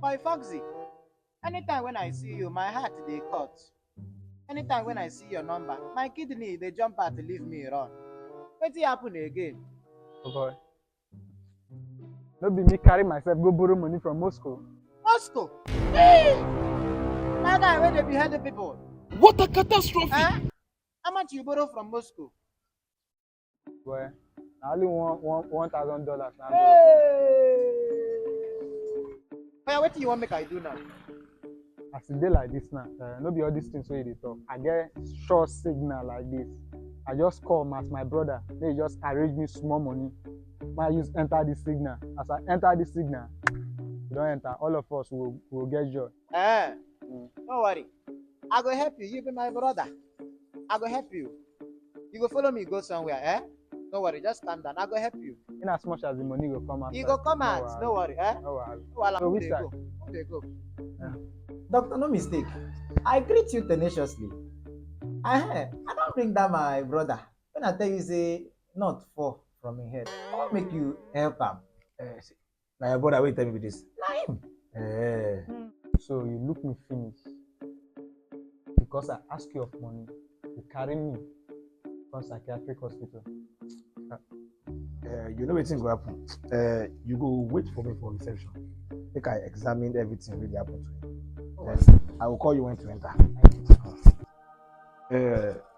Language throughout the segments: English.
Boy Foxy, anytime when I see you, my heart they cut. Anytime when I see your number, my kidney they jump out to leave me run. What happen again? Oh boy. No be me carry myself go borrow money from Moscow. Moscow. Hey! That guy where they behead the people. What a catastrophe! Eh? How much you borrow from Moscow? Boy, na only $1,000 now. Hey! Well, what do you want make I do now? As e dey like this now, no be all these things wey you dey talk. I get short signal like this. I just call as my brother. They just arrange me small money. I use enter the signal. As I enter the signal, you don't enter. All of us will get joy. Don't worry. I go help you. You be my brother. I go help you. You go follow me go somewhere, eh? Don't worry, just calm down. I go help you. In as much as the money will come out. You go come out. No worry, eh? No worry. Well, So which side? Go. Doctor, no mistake. I greet you tenaciously. I don't bring down my brother. When I tell you, say, not fall from him head. I won't make you help him. Now your brother will tell me this. Na him. So you look me finish. Because I ask you of money, you carry me from psychiatric hospital. You know wetin go happen. You go wait for me for reception. Make I examine everything really happen to you. Then I will call you when to enter.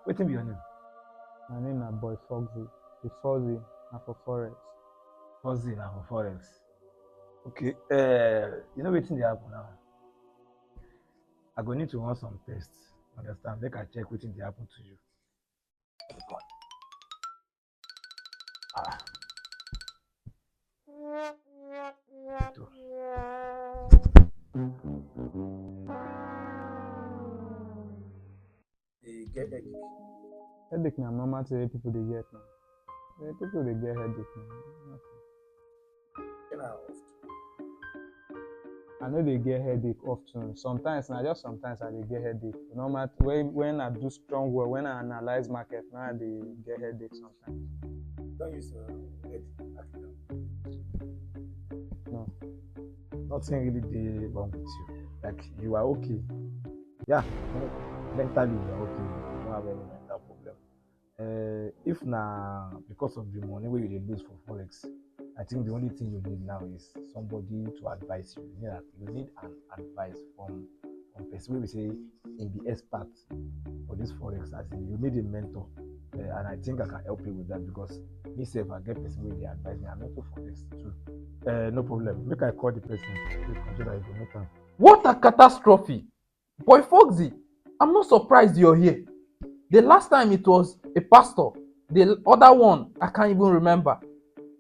Wetin be your name? My name is Boy Foxy. The Foxy na for Forex. Foxy na for Forex. Okay. You know wetin dey happen now? I go need to run some tests. Understand? Make I check wetin dey happen to you. Get headache. Headache na normal thing wey people dey get now. People dey get headache now. I no dey get headache often. Sometimes na just sometimes I dey get headache. Normal when I do strong work, when I analyze market, now I dey get headache sometimes. Don't use head. No. Nothing really dey wrong with you. Like you are okay. Yeah, mentally you are okay. You don't have any mental problem. If na because of the money wey you dey lose for Forex, I think the only thing you need now is somebody to advise you. You need an advice from person wey be say in the expert for this Forex. As in, you need a mentor, and I think I can help you with that because me sef I get person wey dey advise me. I'm into Forex too. No problem. Make I call the person. Please consider you go make am. What a catastrophe! Boy Foxy, I'm not surprised you're here. The last time it was a pastor. The other one, I can't even remember.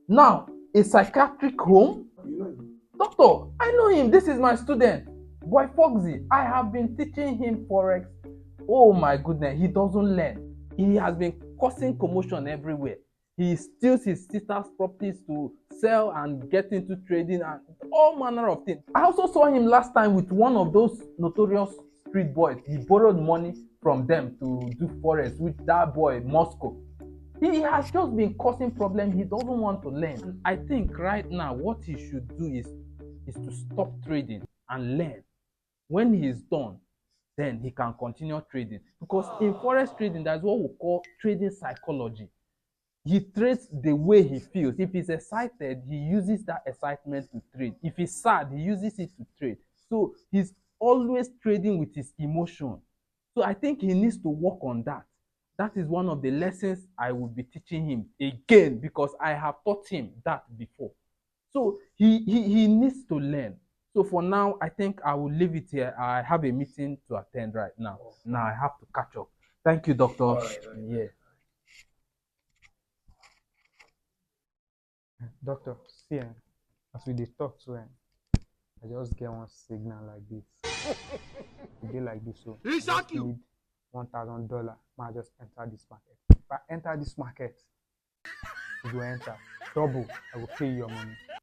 Now, a psychiatric home? You know him? Doctor, I know him. This is my student. Boy Foxy, I have been teaching him Forex. Oh my goodness, he doesn't learn. He has been causing commotion everywhere. He steals his sister's properties to sell and get into trading and all manner of things. I also saw him last time with one of those notorious street boys. He borrowed money from them to do Forex with that boy, Moscow. He has just been causing problems. He doesn't want to learn. And I think right now what he should do is to stop trading and learn. When he is done, then he can continue trading. Because in Forex trading, that's what we call trading psychology. He trades the way he feels. If he's excited, he uses that excitement to trade. If he's sad, he uses it to trade. So he's always trading with his emotion. So I think he needs to work on that. That is one of the lessons I will be teaching him again because I have taught him that before. So he needs to learn. So for now, I think I will leave it here. I have a meeting to attend right now. Now I have to catch up. Thank you, doctor. All right. Yeah. Doctor, see, as we dey talk to him, I just get one signal like this. E dey like this, so I just need $1,000. I just enter this market. If I enter this market, you go enter double. I will pay you your money.